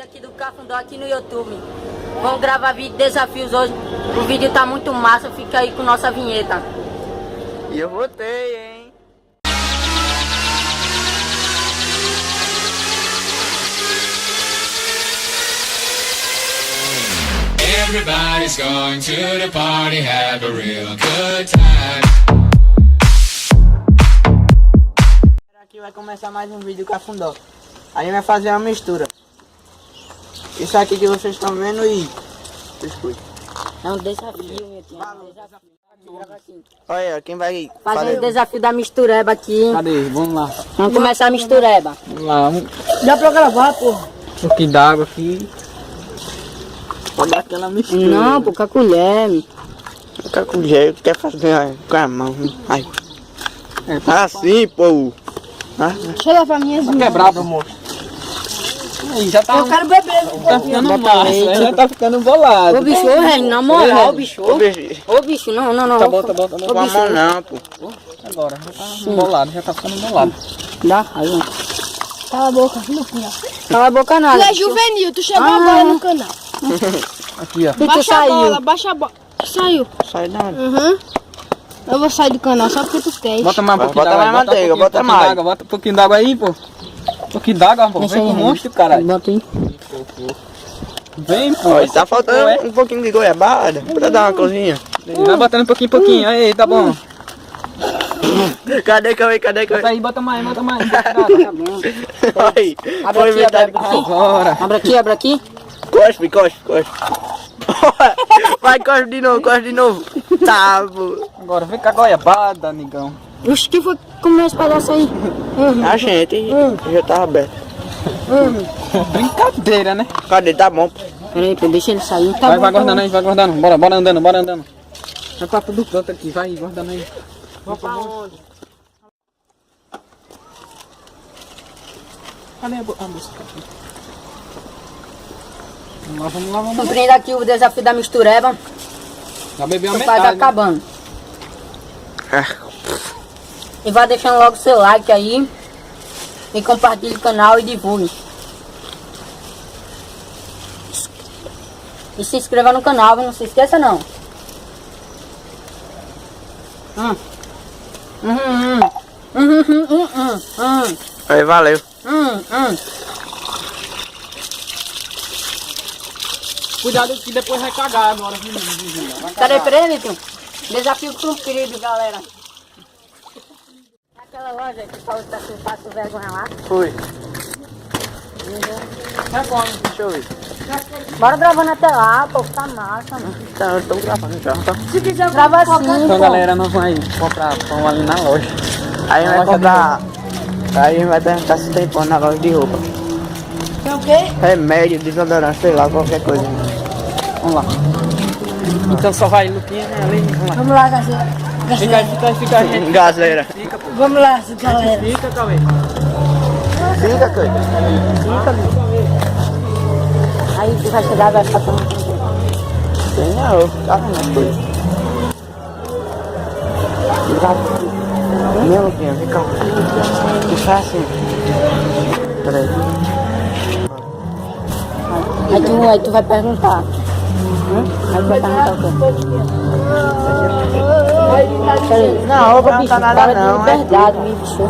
aqui do Cafundó aqui no YouTube. Vamos gravar vídeo desafios hoje. O vídeo tá muito massa, fica aí com nossa vinheta. E eu votei, hein? Everybody's going to the party, have a real good time. Aqui vai começar mais um vídeo Cafundó. A gente vai fazer uma mistura. Isso aqui que vocês estão vendo e biscoito. É um desafio, meu tio. É um desafio. Olha, quem vai Fazer o desafio da mistureba aqui. Cadê? Vamos lá. Vamos começar a mistureba. Vamos lá. Dá pra gravar, porra? Um pouquinho d'água aqui. Pode dar aquela mistura. Não, pô, com a colher. Com a colher, quer fazer com a mão. Ai. Assim, pô. Chega pra mim, assim. Quebrado, moço. Aí, já tá. Eu quero beber. Tá ficando massa, já tá ficando bolado. Ô, bicho, ô, Reni, na moral, bicho. Ô, bicho, não. Tá bom, tá bom, tá bom. Com a mão não, pô. Agora, já tá bolado, já tá ficando bolado. Dá raiva. Cala a boca, no final. Cala a boca Tu nada. é juvenil, tu chegou agora no canal. Aqui, ó. Tu Baixa a saiu. bola, baixa a bola. Saiu. Sai da onde? Uhum. Eu vou sair do canal só porque tu quer. Bota mais um pouquinho Bota d'água. mais manteiga, bota mais. Bota um pouquinho d'água aí, pô. Um pouquinho d'água, pô. Deixa Vem aí, com Reni. monstro, caralho. Bota aí. Vem, pô. Olha, tá faltando um pouquinho de goiabada pra dar uma cozinha. Vai botando um pouquinho, pouquinho. Aí, tá bom. Cadê que eu Bota aí, bota mais, bota mais. Aí, Abre foi aqui, metade. abre aqui. Agora. Abre aqui. Cospe. Vai, cospe de novo. Tá, pô. Agora, vem com a goiabada, negão. Oxe, que foi comer esse pedaço aí? A gente já tava aberto. Brincadeira, né? Cadê? Tá bom, pô. Peraí, pô, deixa ele sair. Tá Vai, bom, vai tá guardando bom. aí, vai guardando. Bora andando. Vai pra tudo canto aqui, vai guardando aí. Vamos pra onde? Cadê a música? Vamos lá. Cumprindo aqui o desafio da mistureba. Já bebeu a O pai tá metade, né? acabando. E vai deixando logo seu like aí. E compartilhe o canal e divulgue. E se inscreva no canal, não se esqueça não. Aí, valeu. Cuidado que depois vai cagar agora. Peraí, Vitor. Desafio cumprido, galera. Aquela loja que o Paulo tá com passo vergonha lá. Fui. Recorre. Deixa eu ver. Bora gravando até lá, pô, tá massa, mano. Tá, eu tô gravando já. Se quiser gravar assim, Então, pô. galera, nós vamos aí comprar pão ali na loja. Aí vai comprar. Aí vai perguntar se tem pão na loja de roupa. Tem o quê? Remédio, desodorante, sei lá, qualquer coisa. Vamos lá. Então só vai Luquinha, né? Ali, vamos lá. Vamos lá, galera. Fica aí. Gazeira. Fica, pô. Vamos lá, galera. Fica, Cauê. Fica, coisa. Aí tu vai chegar, vai ficar tomando. Tem não, tá vendo coisa. Meu Luquinha, vem cá. Fica assim. Peraí. Aí tu vai perguntar. Aí tu vai perguntar o quê? Peraí. Não, eu vou Ô, perguntar bicho, nada para de não, é liberdade, me bicho.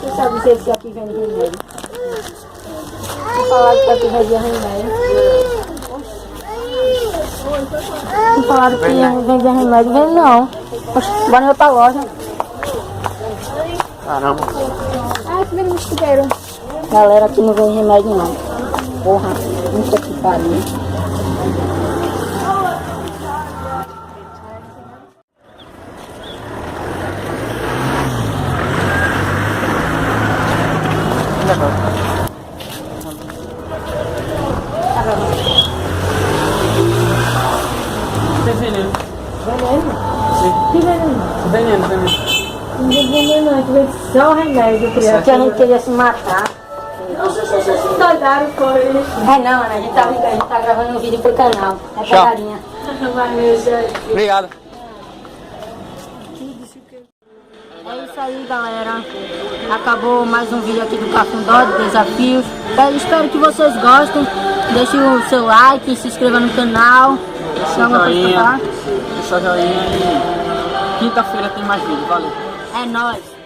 Tu sabe se esse aqui vende remédio? Tu falaram que aqui vendia remédio. Tu falaram que vendia remédio, vende não. Oxe, bora em outra loja. Caramba. Ai, que vem mosquiteiro. Galera, aqui não vende remédio não. Porra, puta que pariu. Tem veneno. Veneno? Que veneno? Veneno. Não tem veneno, não. Só o remédio, criança. Que a gente queria se matar. Soldaram foi. É não, Ana, a gente tá brincando, a gente tá gravando um vídeo pro canal. É Tchau. pegadinha. Obrigado. É isso aí, galera. Acabou mais um vídeo aqui do Cafundó de desafios. Eu espero que vocês gostem. Deixe o seu like, se inscreva no canal. Tem alguma coisa pra falar? Deixa o joinha e quinta-feira tem mais vídeo. Valeu. É nóis.